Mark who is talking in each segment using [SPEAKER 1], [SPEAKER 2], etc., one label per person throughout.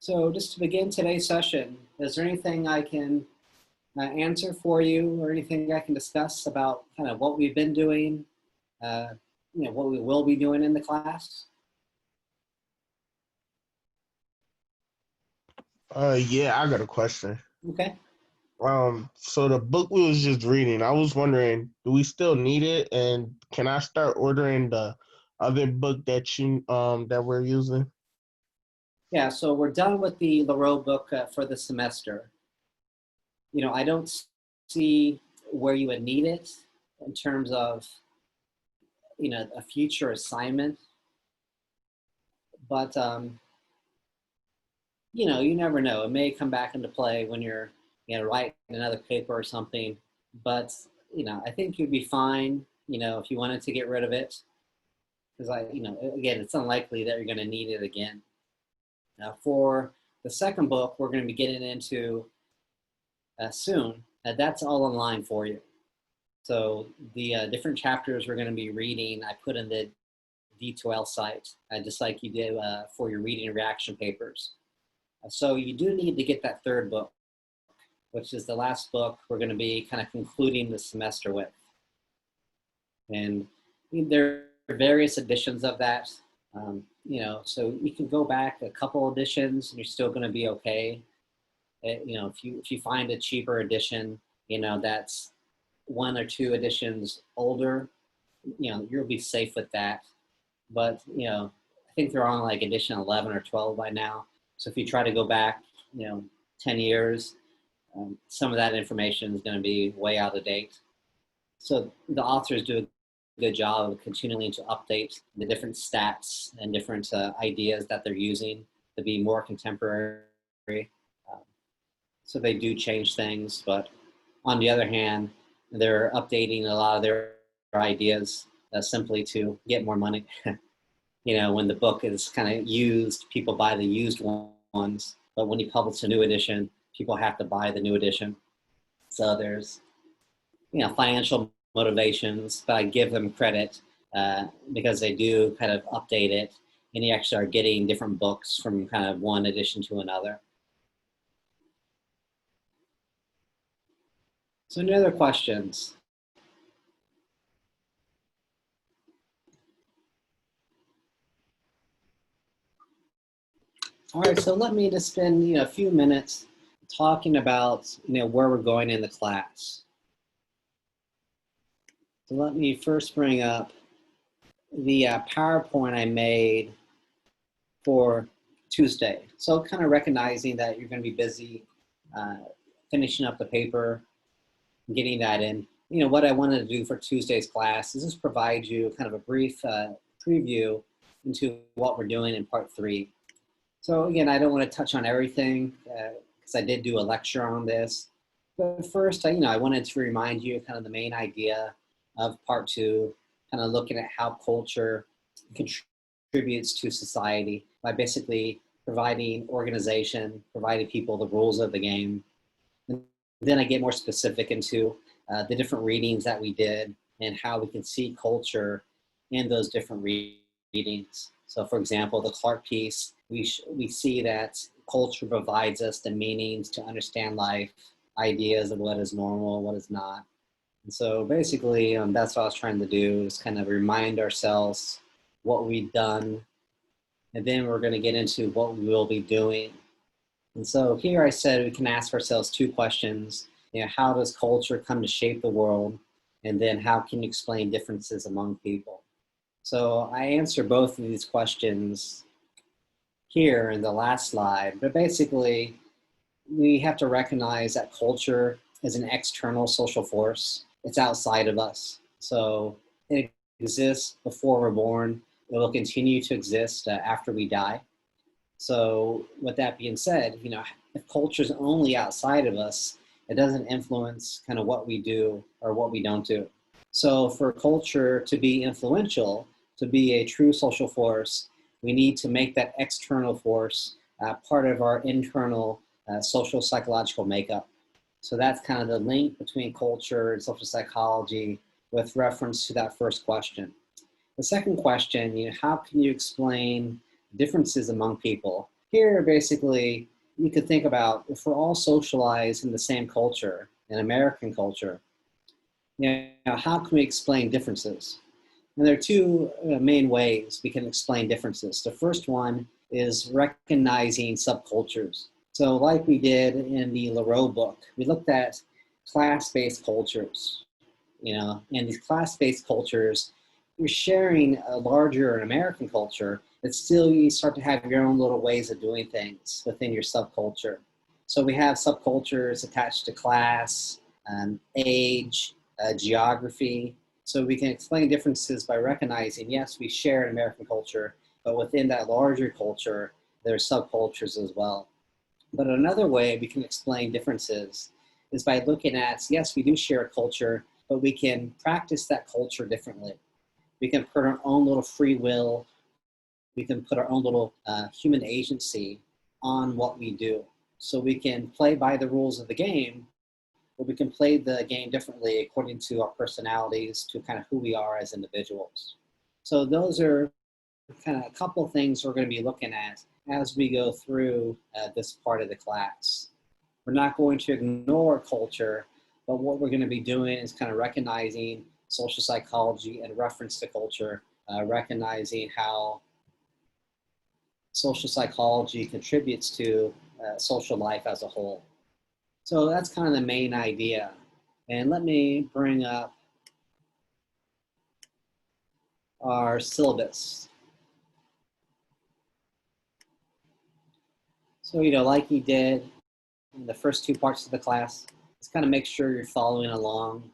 [SPEAKER 1] So just to begin today's session, is there anything I can answer for you or anything I can discuss about kind of what we've been doing, uh, what we will be doing in the class?
[SPEAKER 2] Yeah, I got a question.
[SPEAKER 1] Okay.
[SPEAKER 2] So the book we was just reading, I was wondering, do we still need it, and can I start ordering the other book that we're using?
[SPEAKER 1] Yeah, so we're done with the Laroe book for the semester. I don't see where you would need it in terms of, a future assignment, but, you never know. It may come back into play when you're, writing another paper or something. But, I think you'd be fine, if you wanted to get rid of it. Because again, it's unlikely that you're going to need it again. Now, for the second book, we're going to be getting into soon. That's all online for you. So the different chapters we're going to be reading, I put in the D2L site, just like you did for your reading and reaction papers. So you do need to get that third book, which is the last book we're going to be kind of concluding the semester with. And there are various editions of that. So you can go back a couple editions and you're still going to be okay. If you find a cheaper edition, that's one or two editions older, you'll be safe with that. But, I think they're on like edition 11 or 12 by now. So if you try to go back, 10 years, some of that information is going to be way out of date. So the authors do a good job of continuing to update the different stats and different ideas that they're using to be more contemporary. Um, so they do change things, but on the other hand, they're updating a lot of their ideas simply to get more money. When the book is kind of used, people buy the used ones, but when you publish a new edition, people have to buy the new edition. So there's, financial motivations, but I give them credit because they do kind of update it, and you actually are getting different books from kind of one edition to another. So any other questions? All right, so let me just spend a few minutes talking about where we're going in the class. So let me first bring up the PowerPoint I made for Tuesday. So kind of recognizing that you're going to be busy finishing up the paper, getting that in. What I wanted to do for Tuesday's class is just provide you kind of a brief preview into what we're doing in part 3. So again, I don't want to touch on everything because I did do a lecture on this. But first, I wanted to remind you kind of the main idea of part 2, kind of looking at how culture contributes to society by basically providing organization, providing people the rules of the game. And then I get more specific into the different readings that we did and how we can see culture in those different readings. So for example, the Clark piece, we see that culture provides us the meanings to understand life, ideas of what is normal, what is not. And so basically, that's what I was trying to do, is kind of remind ourselves what we've done, and then we're going to get into what we will be doing. And so here I said we can ask ourselves 2 questions. How does culture come to shape the world? And then how can you explain differences among people? So I answer both of these questions here in the last slide, but basically we have to recognize that culture is an external social force. It's outside of us. So it exists before we're born. It will continue to exist after we die. So with that being said, if culture is only outside of us, it doesn't influence kind of what we do or what we don't do. So for culture to be influential, to be a true social force, we need to make that external force part of our internal social psychological makeup. So that's kind of the link between culture and social psychology with reference to that first question. The second question, how can you explain differences among people? here, basically, you could think about if we're all socialized in the same culture, an American culture, how can we explain differences? And there are two main ways we can explain differences. The first one is recognizing subcultures. So like we did in the Leroux book, we looked at class-based cultures. And these class-based cultures, you're sharing a larger American culture, but still you start to have your own little ways of doing things within your subculture. So we have subcultures attached to class, age, geography. So we can explain differences by recognizing, yes, we share an American culture, but within that larger culture, there are subcultures as well. But another way we can explain differences is by looking at, yes, we do share a culture, but we can practice that culture differently. We can put our own little free will, we can put our own little human agency on what we do. So we can play by the rules of the game, but we can play the game differently according to our personalities, to kind of who we are as individuals. So those are kind of a couple of things we're going to be looking at as we go through this part of the class. We're not going to ignore culture, but what we're going to be doing is kind of recognizing social psychology and reference to culture, recognizing how social psychology contributes to social life as a whole. So that's kind of the main idea. And let me bring up our syllabus. So, like you did in the first two parts of the class, just kind of make sure you're following along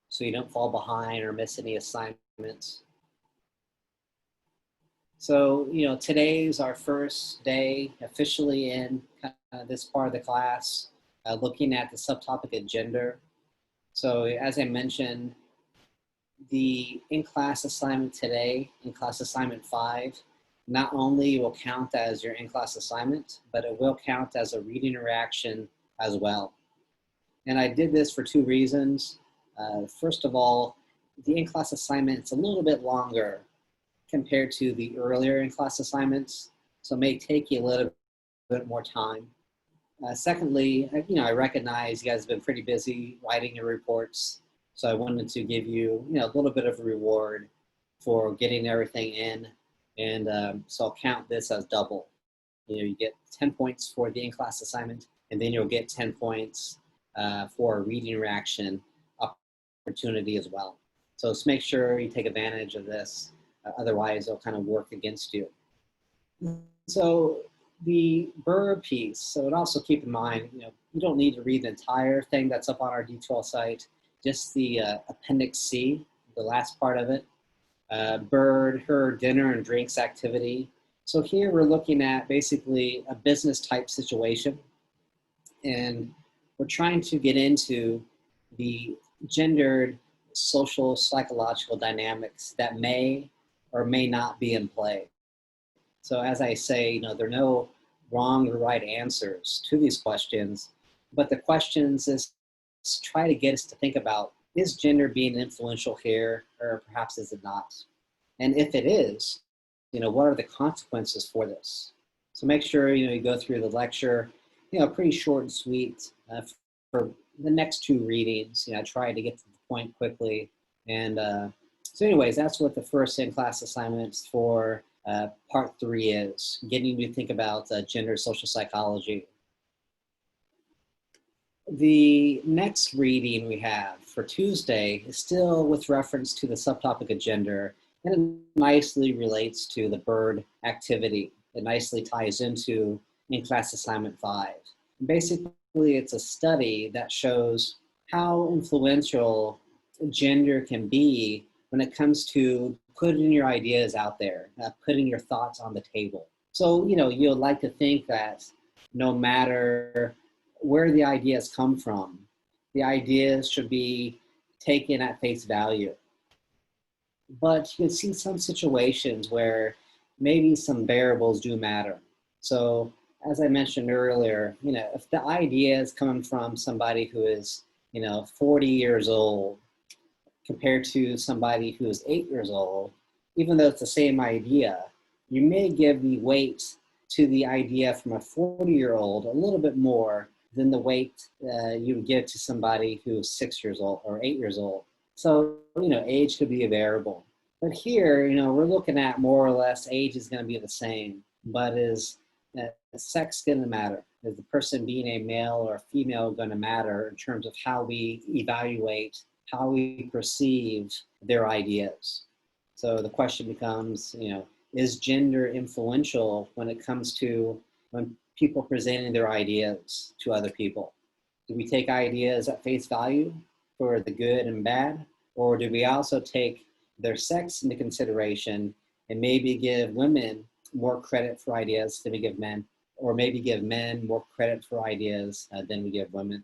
[SPEAKER 1] so you don't fall behind or miss any assignments. So, today's our first day officially in this part of the class, looking at the subtopic of gender. So as I mentioned, the in-class assignment today, in-class assignment 5, not only will count as your in-class assignment, but it will count as a reading interaction as well. And I did this for two reasons. First of all, the in-class assignment is a little bit longer compared to the earlier in-class assignments, so it may take you a little bit more time. Secondly, I recognize you guys have been pretty busy writing your reports, so I wanted to give you, a little bit of a reward for getting everything in, and so I'll count this as double. You get 10 points for the in-class assignment, and then you'll get 10 points for a reading reaction opportunity as well. So let's make sure you take advantage of this. Otherwise, it'll kind of work against you. So the Burr piece, so it also keep in mind, you don't need to read the entire thing that's up on our D12 site, just the Appendix C, the last part of it. Bird, her dinner and drinks activity. So here we're looking at basically a business type situation, and we're trying to get into the gendered social psychological dynamics that may or may not be in play. So as I say, there are no wrong or right answers to these questions, but the questions is try to get us to think about, is gender being influential here, or perhaps is it not? And if it is, what are the consequences for this? So make sure, you go through the lecture, pretty short and sweet for the next two readings. Try to get to the point quickly. And so anyways, that's what the first in-class assignments for part 3 is, getting you to think about gender social psychology. The next reading we have for Tuesday is still with reference to the subtopic of gender, and it nicely relates to the bird activity. It nicely ties into in-class assignment 5. Basically, it's a study that shows how influential gender can be when it comes to putting your ideas out there, putting your thoughts on the table. So, you'll like to think that no matter where the ideas come from, the ideas should be taken at face value. But you can see some situations where maybe some variables do matter. So as I mentioned earlier, if the idea is coming from somebody who is, 40 years old compared to somebody who is 8 years old, even though it's the same idea, you may give the weight to the idea from a 40-year-old a little bit more than the weight you would give to somebody who's 6 years old or 8 years old. So, age could be a variable. But here, we're looking at more or less age is going to be the same, but is sex going to matter? Is the person being a male or female going to matter in terms of how we evaluate, how we perceive their ideas? So the question becomes, is gender influential when it comes to when people presenting their ideas to other people? Do we take ideas at face value for the good and bad? Or do we also take their sex into consideration and maybe give women more credit for ideas than we give men, or maybe give men more credit for ideas than we give women?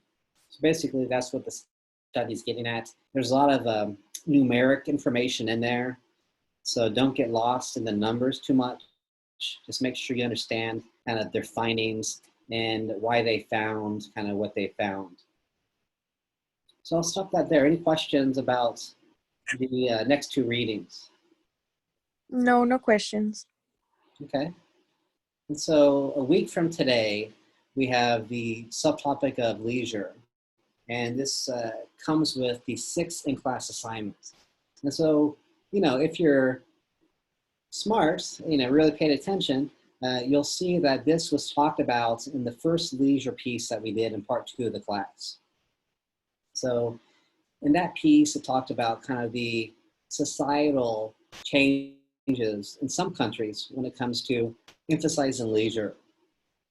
[SPEAKER 1] So basically, that's what the study's getting at. There's a lot of numeric information in there, so don't get lost in the numbers too much. Just make sure you understand kind of their findings and why they found kind of what they found. So I'll stop that there. Any questions about the next two readings?
[SPEAKER 3] No, no questions.
[SPEAKER 1] Okay. And so a week from today, we have the subtopic of leisure. And this comes with the 6 in-class assignments. And so, if you're smart, really paid attention, you'll see that this was talked about in the first leisure piece that we did in part 2 of the class. So in that piece, it talked about kind of the societal changes in some countries when it comes to emphasizing leisure,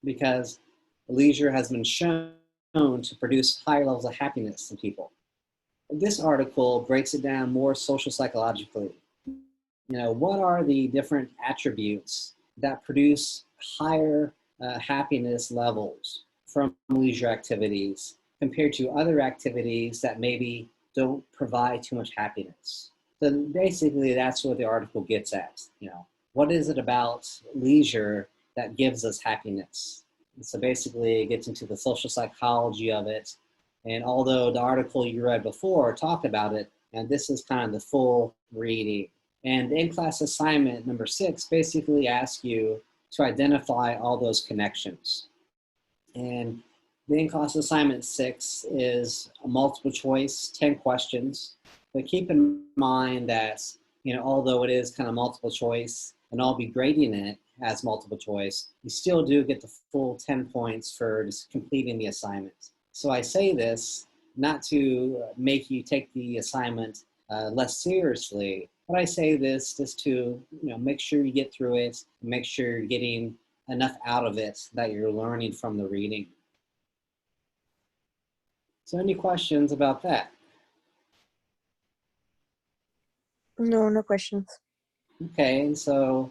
[SPEAKER 1] because leisure has been shown to produce higher levels of happiness in people. This article breaks it down more social psychologically. What are the different attributes that produce higher happiness levels from leisure activities compared to other activities that maybe don't provide too much happiness? So basically, that's what the article gets at. What is it about leisure that gives us happiness? And so basically, it gets into the social psychology of it. And although the article you read before talked about it, and this is kind of the full reading. And the in-class assignment number 6 basically asks you to identify all those connections. And the in-class assignment 6 is a multiple choice, 10 questions. But keep in mind that, although it is kind of multiple choice, and I'll be grading it as multiple choice, you still do get the full 10 points for just completing the assignment. So I say this not to make you take the assignment less seriously, but I say this just to make sure you get through it, make sure you're getting enough out of it that you're learning from the reading. So any questions about that?
[SPEAKER 3] No, no questions.
[SPEAKER 1] Okay, and so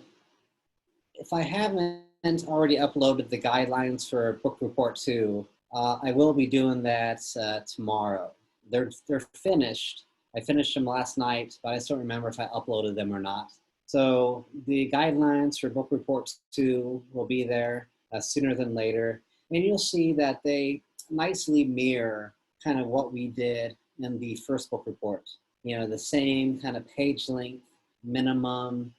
[SPEAKER 1] if I haven't already uploaded the guidelines for book report 2, I will be doing that tomorrow. They're finished. I finished them last night, but I just don't remember if I uploaded them or not. So the guidelines for book report 2 will be there sooner than later. And you'll see that they nicely mirror kind of what we did in the first book report. The same kind of page length, minimum,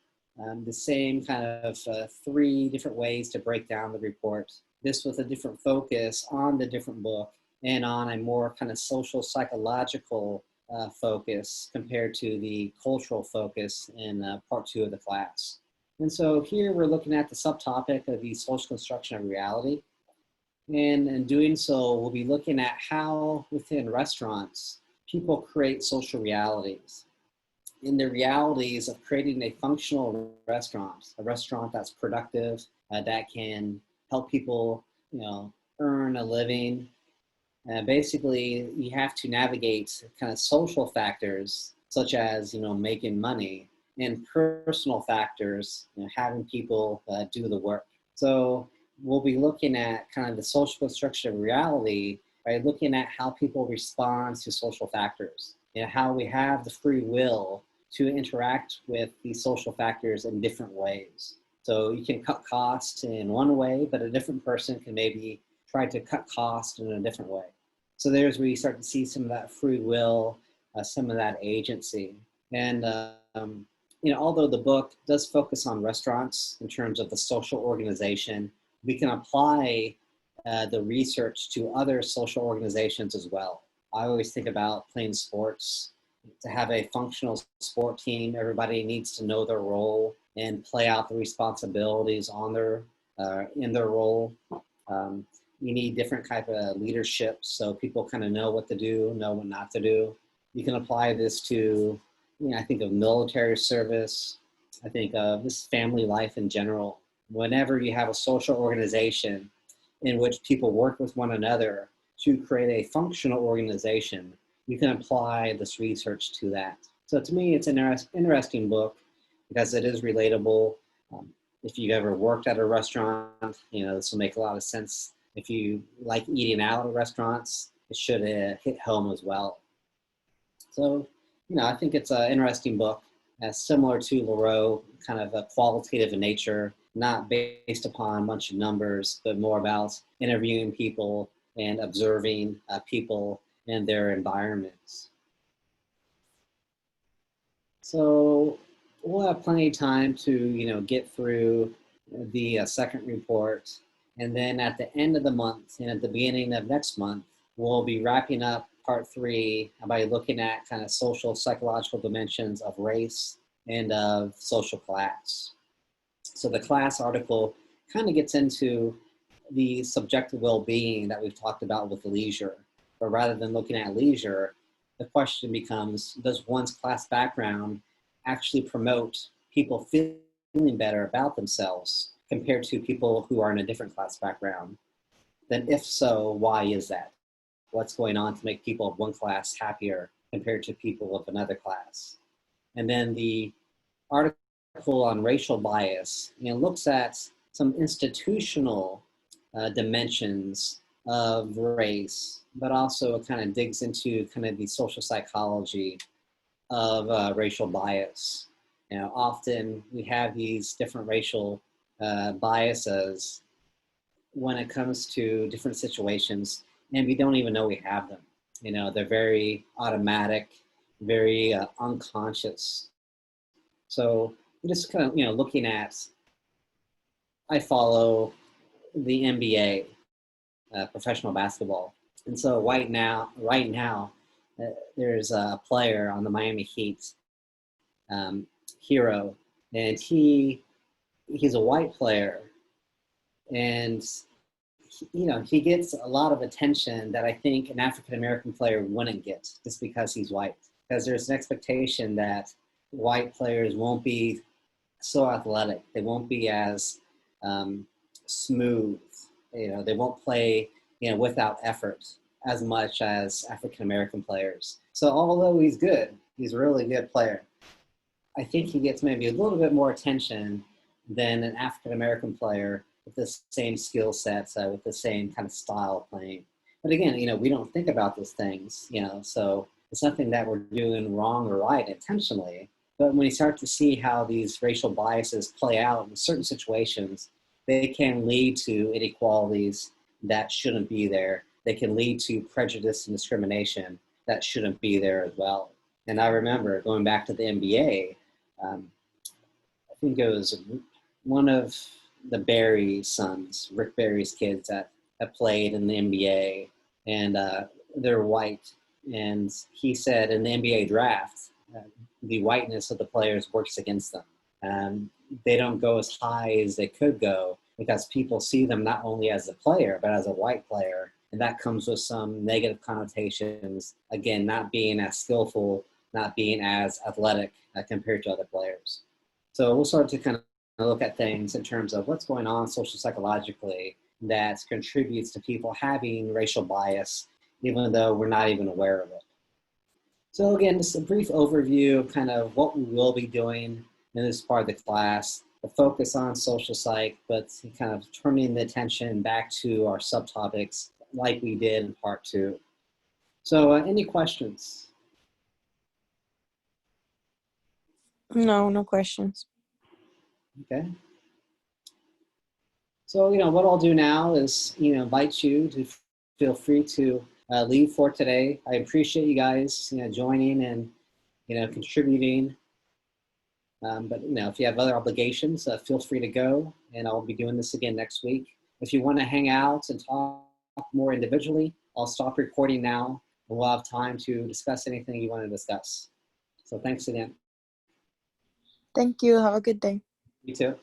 [SPEAKER 1] the same kind of 3 different ways to break down the report. This with a different focus on the different book and on a more kind of social psychological focus compared to the cultural focus in part 2 of the class. And so here we're looking at the subtopic of the social construction of reality. And in doing so, we'll be looking at how within restaurants, people create social realities. In the realities of creating a functional restaurant, a restaurant that's productive, that can help people, earn a living. Basically, you have to navigate kind of social factors such as, making money, and personal factors, having people do the work. So we'll be looking at kind of the social construction of reality by looking at how people respond to social factors, how we have the free will to interact with these social factors in different ways. So you can cut costs in one way, but a different person can maybe try to cut costs in a different way. So there's where you start to see some of that free will, some of that agency. And although the book does focus on restaurants in terms of the social organization, we can apply the research to other social organizations as well. I always think about playing sports. To have a functional sport team, everybody needs to know their role and play out the responsibilities in their role. You need different type of leadership so people kind of know what to do, know what not to do. You can apply this to, I think of military service. I think of this family life in general. Whenever you have a social organization in which people work with one another to create a functional organization, you can apply this research to that. So to me, it's an interesting book because it is relatable. If you've ever worked at a restaurant, this will make a lot of sense. If you like eating out at restaurants, it should hit home as well. So, I think it's an interesting book, similar to Laroe, kind of a qualitative in nature, not based upon a bunch of numbers, but more about interviewing people and observing people and their environments. So we'll have plenty of time to, get through the second report. And then at the end of the month and at the beginning of next month, we'll be wrapping up part 3 by looking at kind of social psychological dimensions of race and of social class. So the class article kind of gets into the subjective well-being that we've talked about with leisure. But rather than looking at leisure, the question becomes, does one's class background actually promote people feeling better about themselves compared to people who are in a different class background? Then if so, why is that? What's going on to make people of one class happier compared to people of another class? And then the article on racial bias looks at some institutional dimensions of race, but also kind of digs into kind of the social psychology of racial bias. Often we have these different racial biases when it comes to different situations, and we don't even know we have them. They're very automatic, very unconscious. So just kind of, looking at, I follow the NBA, professional basketball. And so right now, there's a player on the Miami Heat, Hero, and he's a white player, and he gets a lot of attention that I think an African American player wouldn't get just because he's white. Because there's an expectation that white players won't be so athletic, they won't be as smooth, they won't play without effort as much as African American players. So although he's good, he's a really good player, I think he gets maybe a little bit more attention than an African American player with the same skill sets, with the same kind of style of playing. But again, we don't think about those things, so it's nothing that we're doing wrong or right intentionally. But when you start to see how these racial biases play out in certain situations, they can lead to inequalities that shouldn't be there. They can lead to prejudice and discrimination that shouldn't be there as well. And I remember going back to the NBA, I think it was one of the Barry sons, Rick Barry's kids that played in the NBA, and they're white. And he said in the NBA draft, the whiteness of the players works against them. They don't go as high as they could go because people see them not only as a player, but as a white player. And that comes with some negative connotations, again, not being as skillful, not being as athletic compared to other players. So we'll start to kind of look at things in terms of what's going on social psychologically that contributes to people having racial bias, even though we're not even aware of it. So again, just a brief overview of kind of what we will be doing in this part of the class, the focus on social psych, but kind of turning the attention back to our subtopics like we did in part 2. So any questions?
[SPEAKER 3] No questions.
[SPEAKER 1] Okay. So, what I'll do now is, invite you to feel free to leave for today. I appreciate you guys, joining and, contributing. But if you have other obligations, feel free to go, and I'll be doing this again next week. If you want to hang out and talk more individually, I'll stop recording now, and we'll have time to discuss anything you want to discuss. So thanks again.
[SPEAKER 3] Thank you. Have a good day.
[SPEAKER 1] You too.